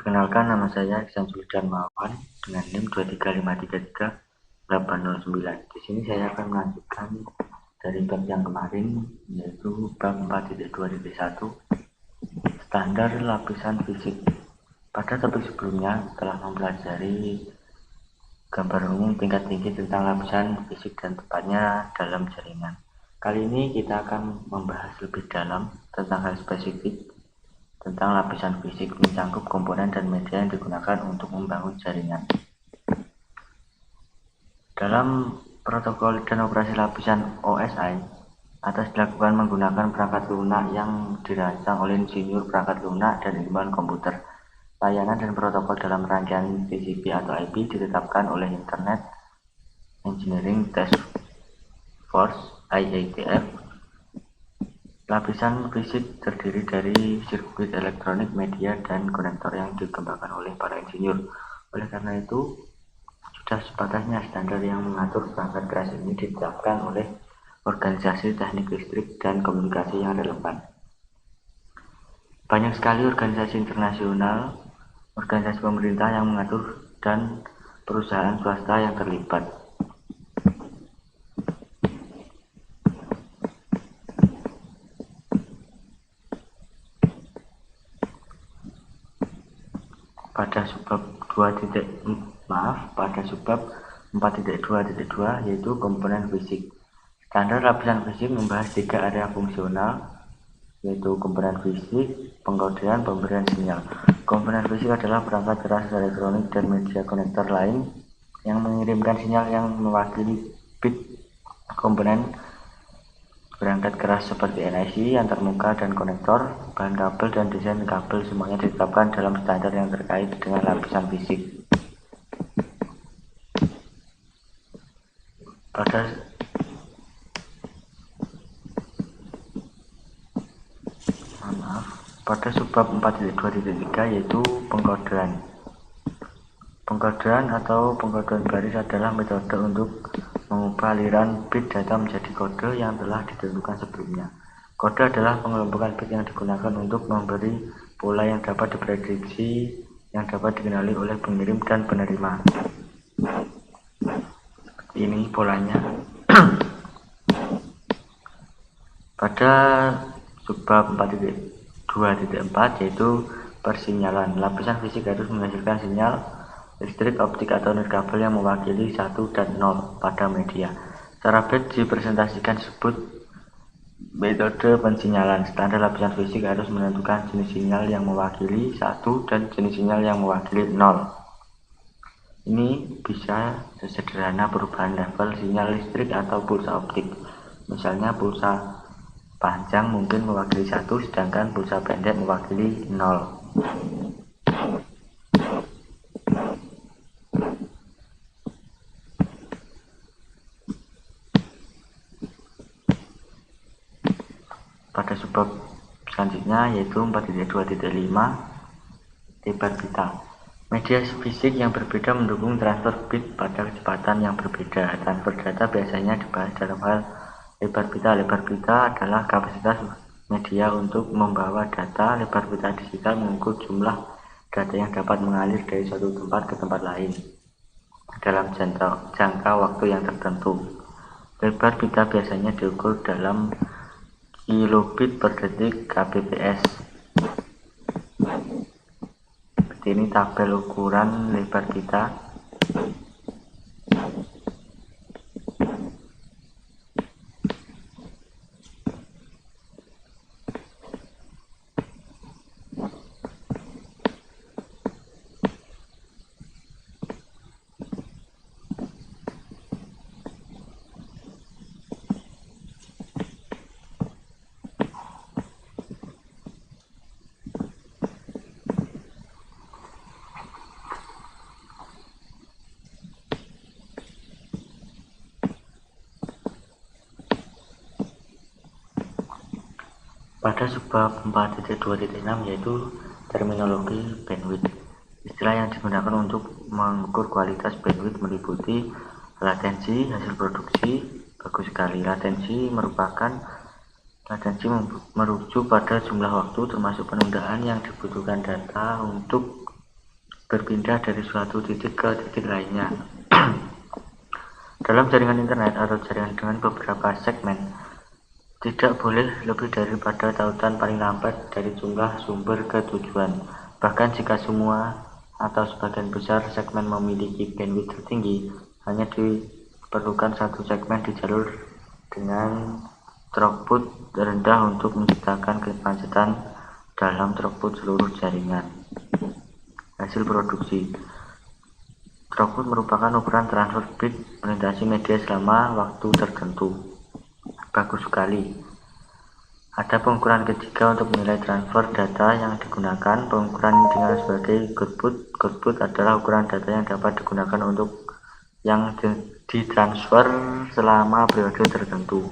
Perkenalkan, nama saya Iksan Darmawan dengan NIM 235333809. Di sini saya akan melanjutkan dari bab yang kemarin, yaitu bab 4.2.1 standar lapisan fisik. Pada topik sebelumnya telah mempelajari gambar umum tingkat tinggi tentang lapisan fisik dan tepatnya dalam jaringan. Kali ini kita akan membahas lebih dalam tentang hal spesifik tentang lapisan fisik, mencangkup komponen dan media yang digunakan untuk membangun jaringan. Dalam protokol dan operasi lapisan OSI, atas dilakukan menggunakan perangkat lunak yang dirancang oleh insinyur perangkat lunak dan ilmuwan komputer. Layanan dan protokol dalam rangkaian TCP atau IP ditetapkan oleh Internet Engineering Task Force (IETF). Lapisan fisik terdiri dari sirkuit elektronik, media, dan konektor yang dikembangkan oleh para insinyur. Oleh karena itu, sudah sepatasnya standar yang mengatur perangkat keras ini ditetapkan oleh organisasi teknik listrik dan komunikasi yang relevan. Banyak sekali organisasi internasional, organisasi pemerintah yang mengatur, dan perusahaan swasta yang terlibat. Pada subbab 4.2.2 yaitu komponen fisik. Standar lapisan fisik membahas 3 area fungsional, yaitu komponen fisik, pengkodean, pemberian sinyal. Komponen fisik adalah perangkat keras elektronik dan media konektor lain yang mengirimkan sinyal yang mewakili bit. Komponen perangkat keras seperti NIC, antarmuka, dan konektor, bahan kabel, dan desain kabel semuanya ditetapkan dalam standar yang terkait dengan lapisan fisik. Pada subbab 4.2.3 yaitu pengkodean. Pengkodean atau pengkodean baris adalah metode untuk mengubah aliran bit data menjadi kode yang telah ditentukan sebelumnya. Kode adalah pengelompokan bit yang digunakan untuk memberi pola yang dapat diprediksi, yang dapat dikenali oleh pengirim dan penerima. Ini polanya. Pada subbab 4.2.4 yaitu persinyalan. Lapisan fisik harus menghasilkan sinyal listrik, optik, atau nirkabel yang mewakili 1 dan 0 pada media. Secara bit dipresentasikan disebut metode pensinyalan. Standar lapisan fisik harus menentukan jenis sinyal yang mewakili 1 dan jenis sinyal yang mewakili 0. Ini bisa sesederhana perubahan level sinyal listrik atau pulsa optik. Misalnya pulsa panjang mungkin mewakili 1, sedangkan pulsa pendek mewakili 0. Pada subbab selanjutnya yaitu 4.2.5 lebar pita. Media fisik yang berbeda mendukung transfer bit pada kecepatan yang berbeda. Transfer data biasanya dibahas dalam hal lebar pita. Lebar pita adalah kapasitas media untuk membawa data. Lebar pita digital mengukur jumlah data yang dapat mengalir dari suatu tempat ke tempat lain dalam jangka waktu yang tertentu. Lebar pita biasanya diukur dalam kilobit per detik kbps. Seperti ini tabel ukuran lebar pita. Pada subbab 4.2.6 yaitu terminologi bandwidth. Istilah yang digunakan untuk mengukur kualitas bandwidth meliputi latensi, hasil produksi. Bagus sekali. Latensi merujuk pada jumlah waktu termasuk penundaan yang dibutuhkan data untuk berpindah dari suatu titik ke titik lainnya. Dalam jaringan internet atau jaringan dengan beberapa segmen, tidak boleh lebih daripada tautan paling lambat dari jumlah sumber ke tujuan. Bahkan jika semua atau sebagian besar segmen memiliki bandwidth tertinggi, hanya diperlukan satu segmen di jalur dengan throughput rendah untuk menciptakan kemacetan dalam throughput seluruh jaringan. Hasil produksi throughput merupakan ukuran transfer bit melintasi media selama waktu tertentu. Bagus sekali. Ada pengukuran ketiga untuk menilai transfer data yang digunakan. Pengukuran ini dikenal sebagai goodput. Goodput adalah ukuran data yang dapat digunakan untuk yang ditransfer selama periode tertentu.